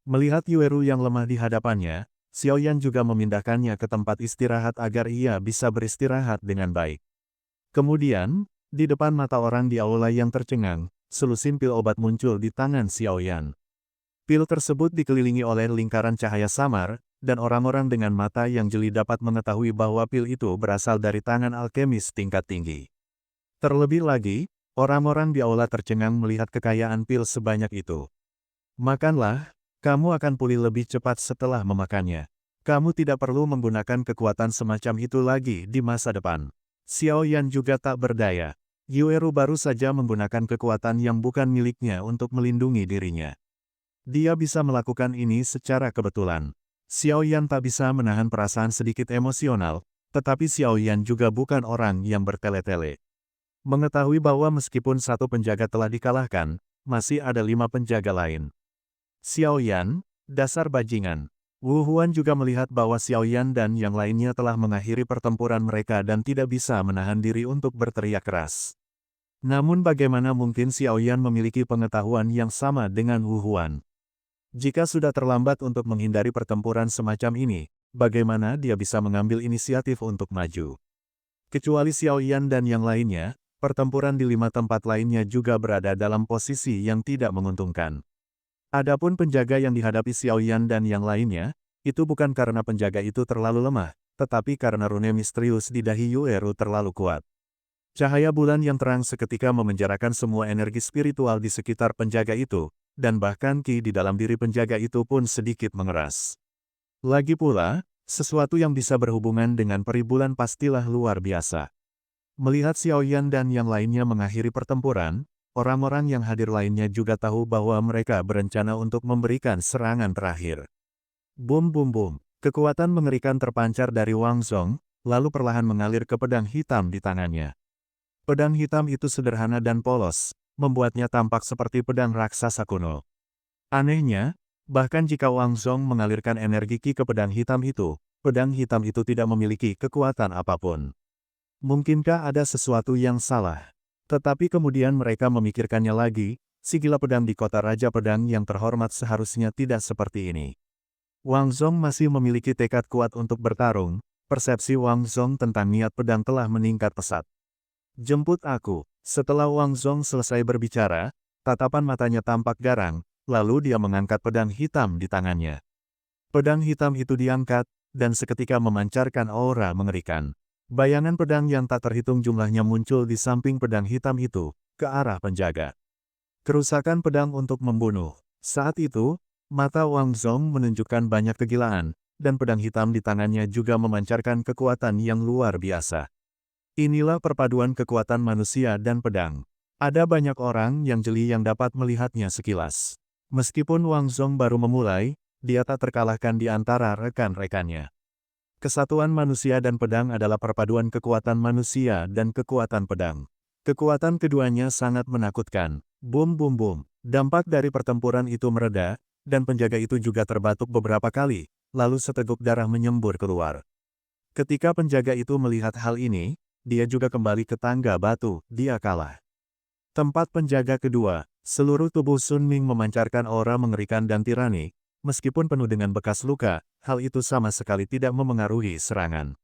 Melihat Yueru yang lemah di hadapannya, Xiaoyan juga memindahkannya ke tempat istirahat agar ia bisa beristirahat dengan baik. Kemudian, di depan mata orang di aula yang tercengang, selusin pil obat muncul di tangan Xiaoyan. Pil tersebut dikelilingi oleh lingkaran cahaya samar, dan orang-orang dengan mata yang jeli dapat mengetahui bahwa pil itu berasal dari tangan alkemis tingkat tinggi. Terlebih lagi, orang-orang di aula tercengang melihat kekayaan pil sebanyak itu. Makanlah, kamu akan pulih lebih cepat setelah memakannya. Kamu tidak perlu menggunakan kekuatan semacam itu lagi di masa depan. Xiao Yan juga tak berdaya. Yueru baru saja menggunakan kekuatan yang bukan miliknya untuk melindungi dirinya. Dia bisa melakukan ini secara kebetulan. Xiao Yan tak bisa menahan perasaan sedikit emosional, tetapi Xiao Yan juga bukan orang yang bertele-tele. Mengetahui bahwa meskipun satu penjaga telah dikalahkan, masih ada 5 penjaga lain. Xiao Yan, dasar bajingan. Wu Huan juga melihat bahwa Xiao Yan dan yang lainnya telah mengakhiri pertempuran mereka dan tidak bisa menahan diri untuk berteriak keras. Namun bagaimana mungkin Xiao Yan memiliki pengetahuan yang sama dengan Wu Huan? Jika sudah terlambat untuk menghindari pertempuran semacam ini, bagaimana dia bisa mengambil inisiatif untuk maju? Kecuali Xiao Yan dan yang lainnya, pertempuran di 5 tempat lainnya juga berada dalam posisi yang tidak menguntungkan. Adapun penjaga yang dihadapi Xiao Yan dan yang lainnya, itu bukan karena penjaga itu terlalu lemah, tetapi karena rune misterius di dahi Yueru terlalu kuat. Cahaya bulan yang terang seketika memenjarakan semua energi spiritual di sekitar penjaga itu, dan bahkan ki di dalam diri penjaga itu pun sedikit mengeras. Lagi pula, sesuatu yang bisa berhubungan dengan peri bulan pastilah luar biasa. Melihat Xiao Yan dan yang lainnya mengakhiri pertempuran, orang-orang yang hadir lainnya juga tahu bahwa mereka berencana untuk memberikan serangan terakhir. Bum bum bum, kekuatan mengerikan terpancar dari Wang Zong, lalu perlahan mengalir ke pedang hitam di tangannya. Pedang hitam itu sederhana dan polos, membuatnya tampak seperti pedang raksasa kuno. Anehnya, bahkan jika Wang Zong mengalirkan energi ki ke pedang hitam itu tidak memiliki kekuatan apapun. Mungkinkah ada sesuatu yang salah? Tetapi kemudian mereka memikirkannya lagi, si gila pedang di kota Raja Pedang yang terhormat seharusnya tidak seperti ini. Wang Zong masih memiliki tekad kuat untuk bertarung, persepsi Wang Zong tentang niat pedang telah meningkat pesat. Jemput aku. Setelah Wang Zong selesai berbicara, tatapan matanya tampak garang, lalu dia mengangkat pedang hitam di tangannya. Pedang hitam itu diangkat, dan seketika memancarkan aura mengerikan. Bayangan pedang yang tak terhitung jumlahnya muncul di samping pedang hitam itu, ke arah penjaga. Kerusakan pedang untuk membunuh. Saat itu, mata Wang Zong menunjukkan banyak kegilaan, dan pedang hitam di tangannya juga memancarkan kekuatan yang luar biasa. Inilah perpaduan kekuatan manusia dan pedang. Ada banyak orang yang jeli yang dapat melihatnya sekilas. Meskipun Wang Zong baru memulai, dia tak terkalahkan di antara rekan-rekannya. Kesatuan manusia dan pedang adalah perpaduan kekuatan manusia dan kekuatan pedang. Kekuatan keduanya sangat menakutkan. Bum bum bum. Dampak dari pertempuran itu mereda, dan penjaga itu juga terbatuk beberapa kali, lalu seteguk darah menyembur keluar. Ketika penjaga itu melihat hal ini, dia juga kembali ke tangga batu, dia kalah. Tempat penjaga kedua, seluruh tubuh Sun Ming memancarkan aura mengerikan dan tirani, meskipun penuh dengan bekas luka, hal itu sama sekali tidak memengaruhi serangan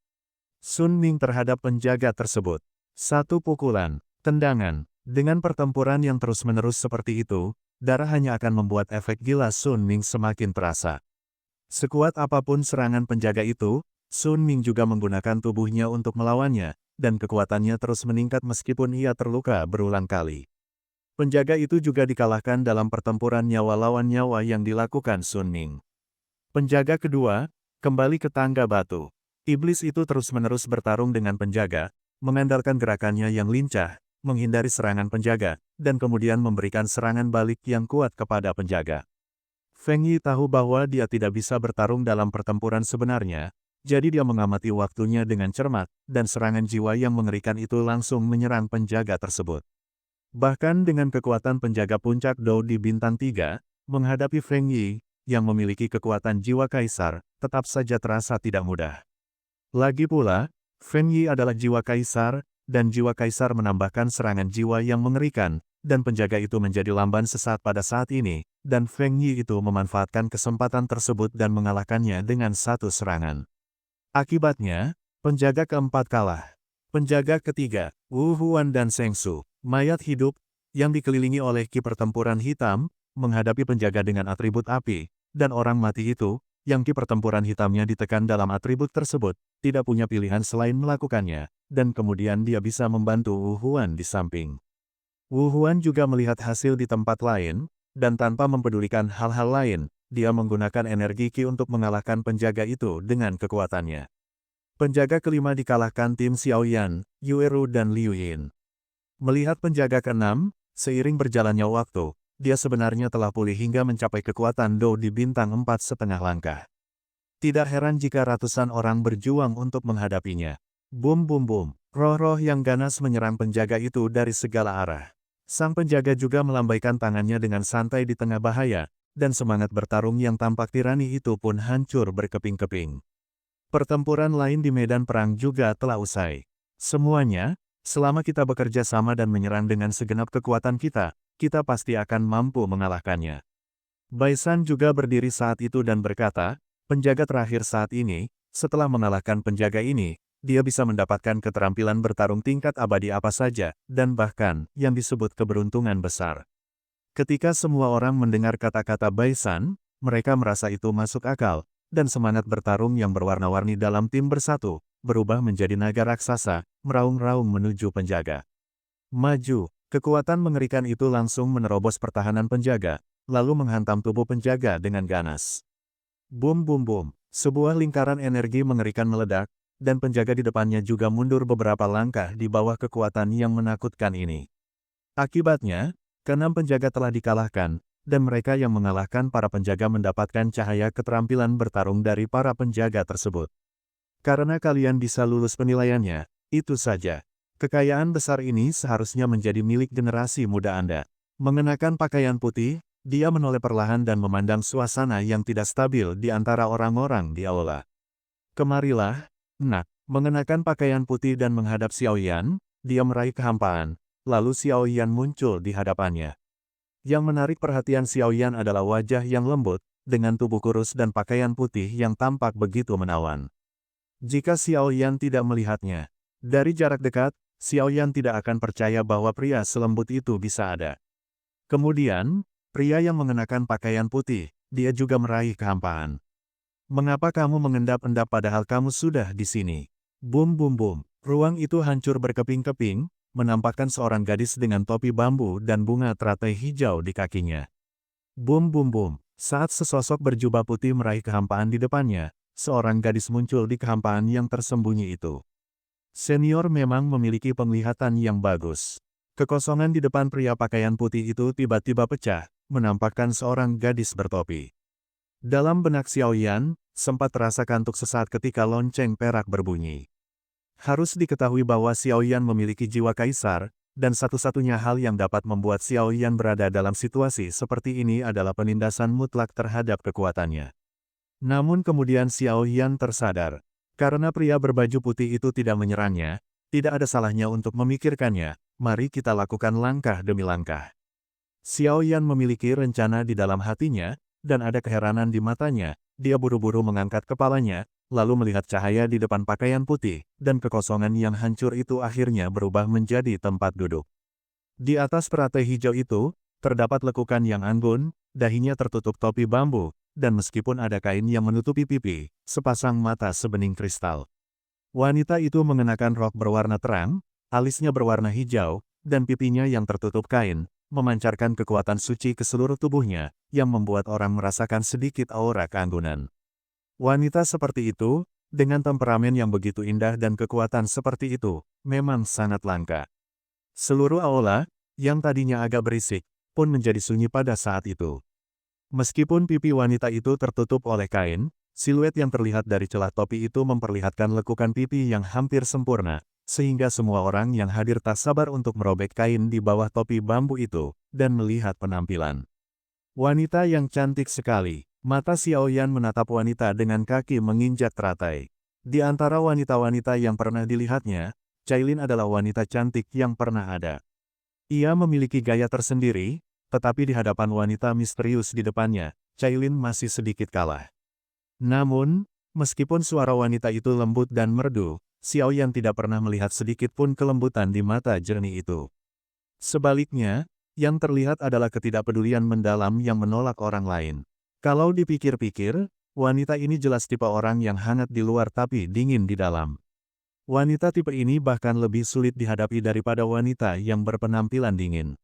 Sun Ming terhadap penjaga tersebut. Satu pukulan, tendangan, dengan pertempuran yang terus-menerus seperti itu, darah hanya akan membuat efek gila Sun Ming semakin terasa. Sekuat apapun serangan penjaga itu, Sun Ming juga menggunakan tubuhnya untuk melawannya, dan kekuatannya terus meningkat meskipun ia terluka berulang kali. Penjaga itu juga dikalahkan dalam pertempuran nyawa lawan nyawa yang dilakukan Sun Ming. Penjaga kedua, kembali ke tangga batu. Iblis itu terus-menerus bertarung dengan penjaga, mengandalkan gerakannya yang lincah, menghindari serangan penjaga, dan kemudian memberikan serangan balik yang kuat kepada penjaga. Feng Yi tahu bahwa dia tidak bisa bertarung dalam pertempuran sebenarnya, jadi dia mengamati waktunya dengan cermat, dan serangan jiwa yang mengerikan itu langsung menyerang penjaga tersebut. Bahkan dengan kekuatan penjaga puncak Dou di bintang 3, menghadapi Feng Yi, yang memiliki kekuatan jiwa kaisar, tetap saja terasa tidak mudah. Lagi pula, Feng Yi adalah jiwa kaisar, dan jiwa kaisar menambahkan serangan jiwa yang mengerikan, dan penjaga itu menjadi lamban sesat pada saat ini, dan Feng Yi itu memanfaatkan kesempatan tersebut dan mengalahkannya dengan satu serangan. Akibatnya, penjaga keempat kalah. Penjaga ketiga, Wu Huan dan Seng Su, mayat hidup, yang dikelilingi oleh ki pertempuran hitam, menghadapi penjaga dengan atribut api, dan orang mati itu, yang ki pertempuran hitamnya ditekan dalam atribut tersebut, tidak punya pilihan selain melakukannya, dan kemudian dia bisa membantu Wu Huan di samping. Wu Huan juga melihat hasil di tempat lain, dan tanpa mempedulikan hal-hal lain, dia menggunakan energi ki untuk mengalahkan penjaga itu dengan kekuatannya. Penjaga kelima dikalahkan tim Xiao Yan, Yue Ru dan Liu Yin. Melihat penjaga keenam, seiring berjalannya waktu, dia sebenarnya telah pulih hingga mencapai kekuatan Dou di bintang 4,5 langkah. Tidak heran jika ratusan orang berjuang untuk menghadapinya. Bum bum bum, roh-roh yang ganas menyerang penjaga itu dari segala arah. Sang penjaga juga melambaikan tangannya dengan santai di tengah bahaya, dan semangat bertarung yang tampak tirani itu pun hancur berkeping-keping. Pertempuran lain di medan perang juga telah usai. Semuanya, selama kita bekerja sama dan menyerang dengan segenap kekuatan kita pasti akan mampu mengalahkannya. Baisan juga berdiri saat itu dan berkata, penjaga terakhir saat ini, setelah mengalahkan penjaga ini, dia bisa mendapatkan keterampilan bertarung tingkat abadi apa saja, dan bahkan, yang disebut keberuntungan besar. Ketika semua orang mendengar kata-kata Baisan, mereka merasa itu masuk akal, dan semangat bertarung yang berwarna-warni dalam tim bersatu, berubah menjadi naga raksasa, meraung-raung menuju penjaga. Maju, kekuatan mengerikan itu langsung menerobos pertahanan penjaga, lalu menghantam tubuh penjaga dengan ganas. Bum bum bum, sebuah lingkaran energi mengerikan meledak, dan penjaga di depannya juga mundur beberapa langkah di bawah kekuatan yang menakutkan ini. Akibatnya, keenam penjaga telah dikalahkan, dan mereka yang mengalahkan para penjaga mendapatkan cahaya keterampilan bertarung dari para penjaga tersebut. Karena kalian bisa lulus penilaiannya, itu saja. Kekayaan besar ini seharusnya menjadi milik generasi muda Anda. Mengenakan pakaian putih, dia menoleh perlahan dan memandang suasana yang tidak stabil di antara orang-orang di aula. Kemarilah, nak, mengenakan pakaian putih dan menghadap Xiao Yan, dia meraih kehampaan, lalu Xiao Yan muncul di hadapannya. Yang menarik perhatian Xiao Yan adalah wajah yang lembut, dengan tubuh kurus dan pakaian putih yang tampak begitu menawan. Jika Xiao Yan tidak melihatnya, dari jarak dekat, Xiao Yan tidak akan percaya bahwa pria selembut itu bisa ada. Kemudian, pria yang mengenakan pakaian putih, dia juga meraih kehampaan. Mengapa kamu mengendap-endap padahal kamu sudah di sini? Bum bum bum, ruang itu hancur berkeping-keping, menampakkan seorang gadis dengan topi bambu dan bunga teratai hijau di kakinya. Bum bum bum, saat sesosok berjubah putih meraih kehampaan di depannya, seorang gadis muncul di kehampaan yang tersembunyi itu. Senior memang memiliki penglihatan yang bagus. Kekosongan di depan pria pakaian putih itu tiba-tiba pecah, menampakkan seorang gadis bertopi. Dalam benak Xiao Yan, sempat terasa kantuk sesaat ketika lonceng perak berbunyi. Harus diketahui bahwa Xiao Yan memiliki jiwa kaisar, dan satu-satunya hal yang dapat membuat Xiao Yan berada dalam situasi seperti ini adalah penindasan mutlak terhadap kekuatannya. Namun kemudian Xiao Yan tersadar. Karena pria berbaju putih itu tidak menyerangnya, tidak ada salahnya untuk memikirkannya, mari kita lakukan langkah demi langkah. Xiao Yan memiliki rencana di dalam hatinya, dan ada keheranan di matanya, dia buru-buru mengangkat kepalanya, lalu melihat cahaya di depan pakaian putih, dan kekosongan yang hancur itu akhirnya berubah menjadi tempat duduk. Di atas peratai hijau itu, terdapat lekukan yang anggun, dahinya tertutup topi bambu, dan meskipun ada kain yang menutupi pipi, sepasang mata sebening kristal. Wanita itu mengenakan rok berwarna terang, alisnya berwarna hijau, dan pipinya yang tertutup kain, memancarkan kekuatan suci ke seluruh tubuhnya, yang membuat orang merasakan sedikit aura keanggunan. Wanita seperti itu, dengan temperamen yang begitu indah dan kekuatan seperti itu, memang sangat langka. Seluruh aula, yang tadinya agak berisik, pun menjadi sunyi pada saat itu. Meskipun pipi wanita itu tertutup oleh kain, siluet yang terlihat dari celah topi itu memperlihatkan lekukan pipi yang hampir sempurna, sehingga semua orang yang hadir tak sabar untuk merobek kain di bawah topi bambu itu, dan melihat penampilan. Wanita yang cantik sekali. Mata Xiao Yan menatap wanita dengan kaki menginjak teratai. Di antara wanita-wanita yang pernah dilihatnya, Cailin adalah wanita cantik yang pernah ada. Ia memiliki gaya tersendiri, tetapi di hadapan wanita misterius di depannya, Cailin masih sedikit kalah. Namun, meskipun suara wanita itu lembut dan merdu, Xiaoyan tidak pernah melihat sedikit pun kelembutan di mata jernih itu. Sebaliknya, yang terlihat adalah ketidakpedulian mendalam yang menolak orang lain. Kalau dipikir-pikir, wanita ini jelas tipe orang yang hangat di luar tapi dingin di dalam. Wanita tipe ini bahkan lebih sulit dihadapi daripada wanita yang berpenampilan dingin.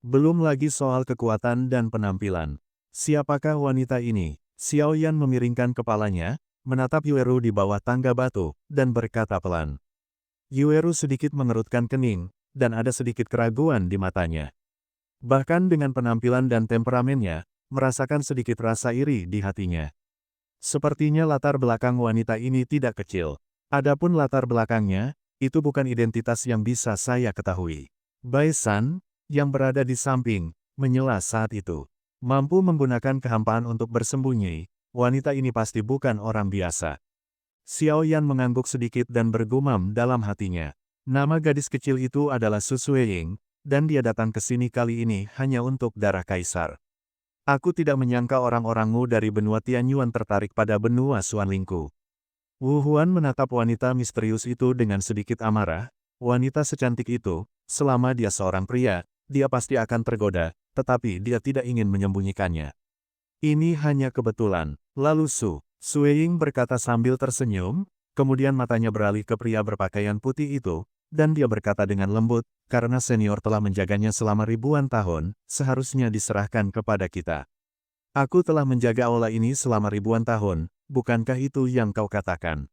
Belum lagi soal kekuatan dan penampilan. Siapakah wanita ini? Xiaoyan memiringkan kepalanya, menatap Yueru di bawah tangga batu, dan berkata pelan. Yueru sedikit mengerutkan kening, dan ada sedikit keraguan di matanya. Bahkan dengan penampilan dan temperamennya, merasakan sedikit rasa iri di hatinya. Sepertinya latar belakang wanita ini tidak kecil. Adapun latar belakangnya, itu bukan identitas yang bisa saya ketahui. Bai San, yang berada di samping, menyela saat itu. Mampu menggunakan kehampaan untuk bersembunyi, wanita ini pasti bukan orang biasa. Xiao Yan mengangguk sedikit dan bergumam dalam hatinya. Nama gadis kecil itu adalah Su Sueying, dan dia datang ke sini kali ini hanya untuk darah kaisar. Aku tidak menyangka orang-orangmu dari benua Tianyuan tertarik pada benua Xuanlingku. Wu Huan menatap wanita misterius itu dengan sedikit amarah. Wanita secantik itu, selama dia seorang pria, dia pasti akan tergoda, tetapi dia tidak ingin menyembunyikannya. Ini hanya kebetulan. Lalu Sueying berkata sambil tersenyum, kemudian matanya beralih ke pria berpakaian putih itu, dan dia berkata dengan lembut, karena senior telah menjaganya selama ribuan tahun, seharusnya diserahkan kepada kita. Aku telah menjaga aula ini selama ribuan tahun, bukankah itu yang kau katakan?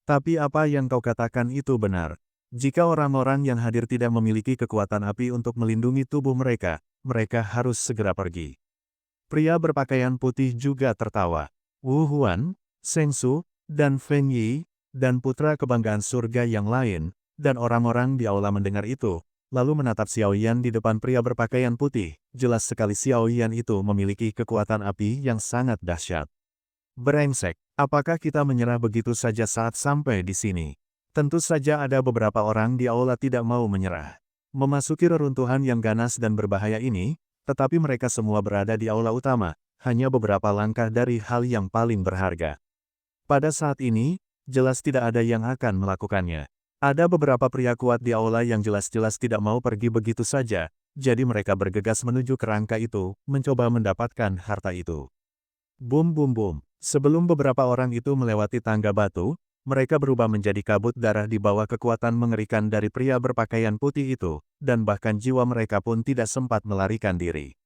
Tapi apa yang kau katakan itu benar. Jika orang-orang yang hadir tidak memiliki kekuatan api untuk melindungi tubuh mereka, mereka harus segera pergi. Pria berpakaian putih juga tertawa. Wu Huan, Seng Su, dan Feng Yi, dan putra kebanggaan surga yang lain, dan orang-orang di aula mendengar itu, lalu menatap Xiao Yan di depan pria berpakaian putih. Jelas sekali Xiao Yan itu memiliki kekuatan api yang sangat dahsyat. Brengsek, apakah kita menyerah begitu saja saat sampai di sini? Tentu saja ada beberapa orang di aula tidak mau menyerah. Memasuki reruntuhan yang ganas dan berbahaya ini, tetapi mereka semua berada di aula utama, hanya beberapa langkah dari hal yang paling berharga. Pada saat ini, jelas tidak ada yang akan melakukannya. Ada beberapa pria kuat di aula yang jelas-jelas tidak mau pergi begitu saja, jadi mereka bergegas menuju kerangka itu, mencoba mendapatkan harta itu. Bum bum bum. Sebelum beberapa orang itu melewati tangga batu, mereka berubah menjadi kabut darah di bawah kekuatan mengerikan dari pria berpakaian putih itu, dan bahkan jiwa mereka pun tidak sempat melarikan diri.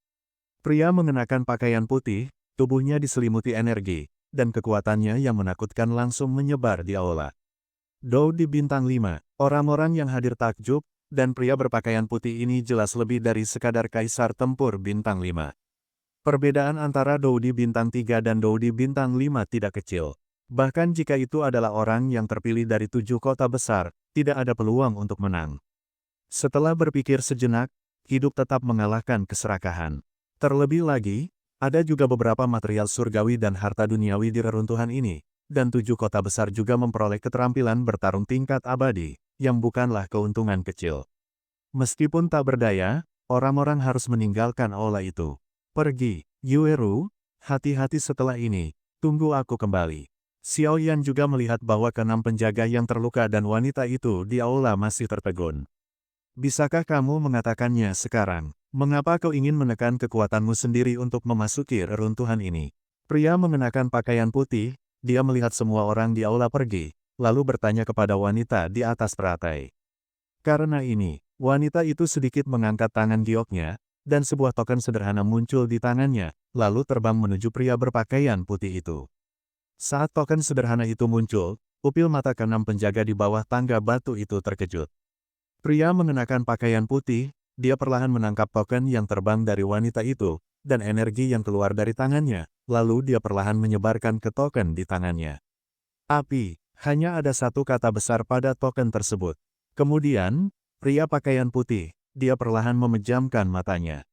Pria mengenakan pakaian putih, tubuhnya diselimuti energi, dan kekuatannya yang menakutkan langsung menyebar di aula. Dou di bintang 5, orang-orang yang hadir takjub, dan pria berpakaian putih ini jelas lebih dari sekadar kaisar tempur bintang 5. Perbedaan antara Dou di bintang 3 dan Dou di bintang 5 tidak kecil. Bahkan jika itu adalah orang yang terpilih dari 7 kota besar, tidak ada peluang untuk menang. Setelah berpikir sejenak, hidup tetap mengalahkan keserakahan. Terlebih lagi, ada juga beberapa material surgawi dan harta duniawi di reruntuhan ini, dan 7 kota besar juga memperoleh keterampilan bertarung tingkat abadi, yang bukanlah keuntungan kecil. Meskipun tak berdaya, orang-orang harus meninggalkan aula itu. Pergi, Yueru, hati-hati setelah ini, tunggu aku kembali. Xiao Yan juga melihat bahwa keenam penjaga yang terluka dan wanita itu di aula masih tertegun. Bisakah kamu mengatakannya sekarang? Mengapa kau ingin menekan kekuatanmu sendiri untuk memasuki reruntuhan ini? Pria mengenakan pakaian putih, dia melihat semua orang di aula pergi, lalu bertanya kepada wanita di atas teratai. Karena ini, wanita itu sedikit mengangkat tangan gioknya, dan sebuah token sederhana muncul di tangannya, lalu terbang menuju pria berpakaian putih itu. Saat token sederhana itu muncul, pupil mata keenam penjaga di bawah tangga batu itu terkejut. Pria mengenakan pakaian putih, dia perlahan menangkap token yang terbang dari wanita itu, dan energi yang keluar dari tangannya, lalu dia perlahan menyebarkan ke token di tangannya. Api, hanya ada satu kata besar pada token tersebut. Kemudian, pria pakaian putih, dia perlahan memejamkan matanya.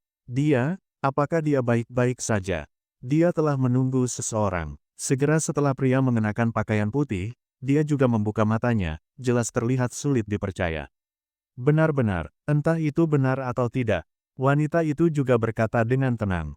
Apakah dia baik-baik saja? Dia telah menunggu seseorang. Segera setelah pria mengenakan pakaian putih, dia juga membuka matanya, jelas terlihat sulit dipercaya. Benar-benar, entah itu benar atau tidak. Wanita itu juga berkata dengan tenang.